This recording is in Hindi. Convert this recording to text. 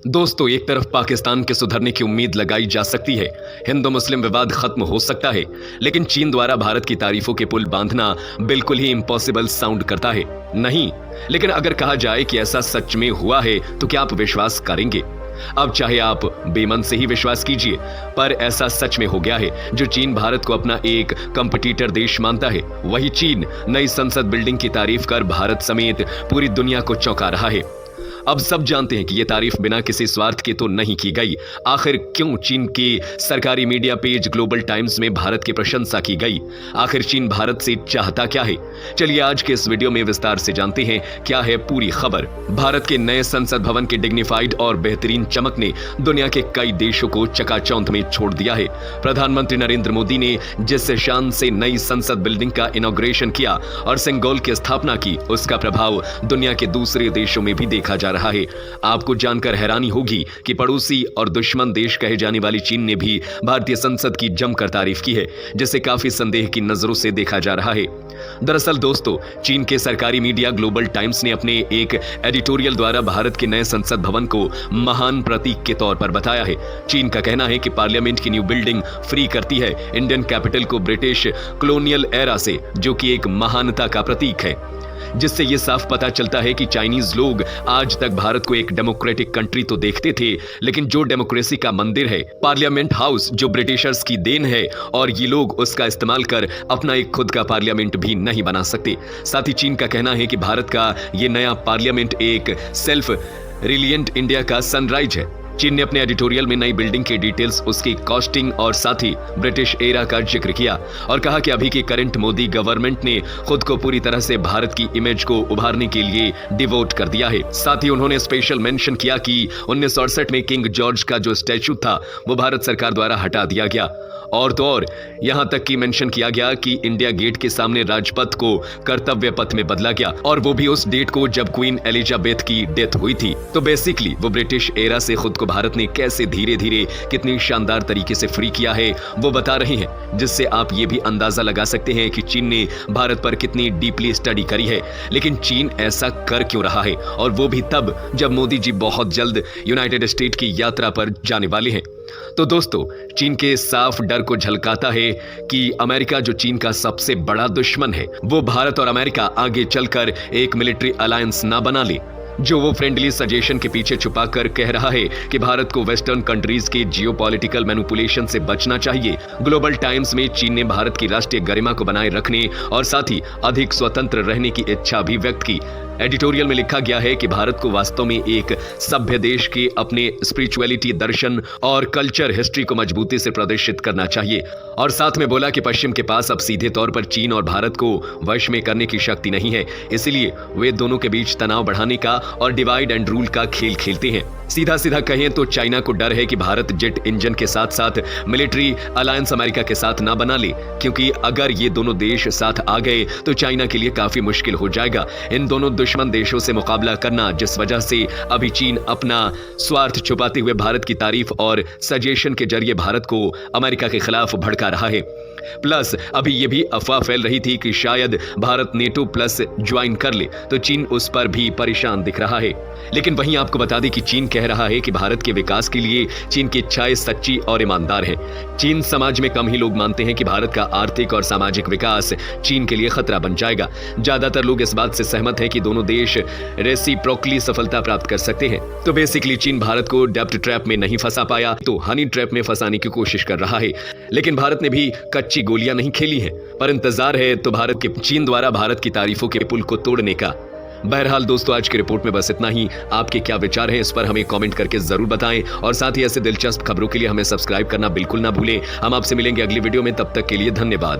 दोस्तों, एक तरफ पाकिस्तान के सुधरने की उम्मीद लगाई जा सकती है, हिंदू मुस्लिम विवाद खत्म हो सकता है, लेकिन चीन द्वारा भारत की तारीफों के पुल बांधना बिल्कुल ही इम्पॉसिबल साउंड करता है। नहीं, लेकिन अगर कहा जाए कि ऐसा सच में हुआ है तो क्या आप विश्वास करेंगे? अब चाहे आप बेमन से ही विश्वास कीजिए, पर ऐसा सच में हो गया है। जो चीन भारत को अपना एक कंपटीटर देश मानता है, वही चीन नई संसद बिल्डिंग की तारीफ कर भारत समेत पूरी दुनिया को चौंका रहा है। अब सब जानते हैं कि यह तारीफ बिना किसी स्वार्थ के तो नहीं की गई। आखिर क्यों चीन के सरकारी मीडिया पेज ग्लोबल टाइम्स में भारत की प्रशंसा की गई? आखिर चीन भारत से चाहता क्या है? चलिए आज के इस वीडियो में विस्तार से जानते हैं क्या है पूरी खबर। भारत के नए संसद भवन की डिग्निफाइड और बेहतरीन चमक ने दुनिया के कई देशों को चकाचौंध में छोड़ दिया है। प्रधानमंत्री नरेंद्र मोदी ने जिस शान से नई संसद बिल्डिंग का इनॉग्रेशन किया और सिंगोल की स्थापना की, उसका प्रभाव दुनिया के दूसरे देशों में भी देखा जा रहा है। आपको जानकर हैरानी होगी कि पड़ोसी और दुश्मन देश कहे जाने वाली चीन ने भी भारतीय संसद की जमकर तारीफ की है, जिसे काफी संदेह की नजरों से देखा जा रहा है। दरअसल दोस्तों, चीन के सरकारी मीडिया ग्लोबल टाइम्स ने अपने एक एडिटोरियल द्वारा भारत के नए संसद भवन को महान प्रतीक के तौर पर बताया है। चीन का कहना है कि पार्लियामेंट की न्यू बिल्डिंग फ्री करती है इंडियन कैपिटल को ब्रिटिश कॉलोनियल एरा से, जो कि एक महानता का प्रतीक है, जिससे यह साफ पता चलता है कि चाइनीज लोग आज तक भारत को एक डेमोक्रेटिक कंट्री तो देखते थे, लेकिन जो डेमोक्रेसी का मंदिर है, पार्लियामेंट हाउस, जो ब्रिटिशर्स की देन है, और ये लोग उसका इस्तेमाल कर अपना एक खुद का पार्लियामेंट भी नहीं बना सकते। साथ ही चीन का कहना है कि भारत का ये नया पार्लियामेंट एक सेल्फ रिलियंट इंडिया का सनराइज है। चीन ने अपने एडिटोरियल में नई बिल्डिंग के डिटेल्स, उसकी कॉस्टिंग और साथ ही ब्रिटिश एरा का जिक्र किया और कहा कि अभी की करंट मोदी गवर्नमेंट ने खुद को पूरी तरह से भारत की इमेज को उभारने के लिए डिवोट कर दिया है। साथ ही उन्होंने स्पेशल मेंशन किया कि 1968 में किंग जॉर्ज का जो स्टैच्यू था वो भारत सरकार द्वारा हटा दिया गया, और तो और यहां तक कि मेंशन किया गया कि इंडिया गेट के सामने राजपथ को कर्तव्य पथ में बदला गया, और वो भी उस डेट को जब क्वीन एलिजाबेथ की डेथ हुई थी। तो बेसिकली वो ब्रिटिश एरा से खुद को भारत ने कैसे धीरे धीरे कितनी शानदार तरीके से फ्री किया है वो बता रहे हैं, जिससे आप ये भी अंदाजा लगा सकते हैं कि चीन ने भारत पर कितनी डीपली स्टडी करी है। लेकिन चीन ऐसा कर क्यों रहा है, और वो भी तब जब मोदी जी बहुत जल्द यूनाइटेड स्टेट की यात्रा पर जाने वाले हैं। तो दोस्तों, चीन के साफ डर को झलकाता है कि अमेरिका, जो चीन का सबसे बड़ा दुश्मन है, वो भारत और अमेरिका आगे चलकर एक मिलिट्री अलायंस ना बना ले, जो वो फ्रेंडली सजेशन के पीछे छुपाकर कह रहा है कि भारत को वेस्टर्न कंट्रीज के जियोपॉलिटिकल मैनिपुलेशन से बचना चाहिए। ग्लोबल टाइम्स में चीन ने भारत की राष्ट्रीय गरिमा को बनाए रखने और साथ ही अधिक स्वतंत्र रहने की इच्छा भी व्यक्त की। एडिटोरियल में लिखा गया है कि भारत को वास्तव में एक सभ्य देश के अपने स्पिरिचुअलिटी, दर्शन और कल्चर हिस्ट्री को मजबूती से प्रदर्शित करना चाहिए, और साथ में बोला कि पश्चिम के पास अब सीधे तौर पर चीन और भारत को वश में करने की शक्ति नहीं है, इसलिए वे दोनों के बीच तनाव बढ़ाने का और डिवाइड एंड रूल का खेल खेलते हैं। सीधा सीधा कहें तो चाइना को डर है कि भारत जेट इंजन के साथ साथ मिलिट्री अलायंस अमेरिका के साथ ना बना ले, क्योंकि अगर ये दोनों देश साथ आ गए तो चाइना के लिए काफी मुश्किल हो जाएगा इन दोनों दुश्मन देशों से मुकाबला करना, जिस वजह से अभी चीन अपना स्वार्थ छुपाते हुए भारत की तारीफ और सजेशन के जरिए भारत को अमेरिका के खिलाफ भड़का रहा है। प्लस अभी ये भी अफवाह फैल रही थी कि शायद भारत नेटो प्लस ज्वाइन कर ले, तो चीन उस पर भी परेशान दिख रहा है। लेकिन वहीं आपको बता दें कि चीन कह रहा है कि भारत के विकास के लिए चीन की इच्छाएं सच्ची और ईमानदार है। चीन समाज में कम ही लोग मानते हैं कि भारत का आर्थिक और सामाजिक विकास चीन के लिए खतरा बन जाएगा। ज्यादातर लोग इस बात से सहमत हैं कि दोनों देश रेसिप्रोकली सफलता प्राप्त कर सकते हैं। तो बेसिकली चीन भारत को डेब्ट ट्रैप में नहीं फंसा पाया, तो हनी ट्रैप में फंसाने की कोशिश कर रहा है। लेकिन भारत ने भी कच्ची गोलियां नहीं खेली हैं, पर इंतजार है तो भारत के चीन द्वारा भारत की तारीफों के पुल को तोड़ने का। बहरहाल दोस्तों, आज की रिपोर्ट में बस इतना ही। आपके क्या विचार हैं इस पर हमें कमेंट करके जरूर बताएं, और साथ ही ऐसे दिलचस्प खबरों के लिए हमें सब्सक्राइब करना बिल्कुल ना भूलें। हम आपसे मिलेंगे अगली वीडियो में, तब तक के लिए धन्यवाद।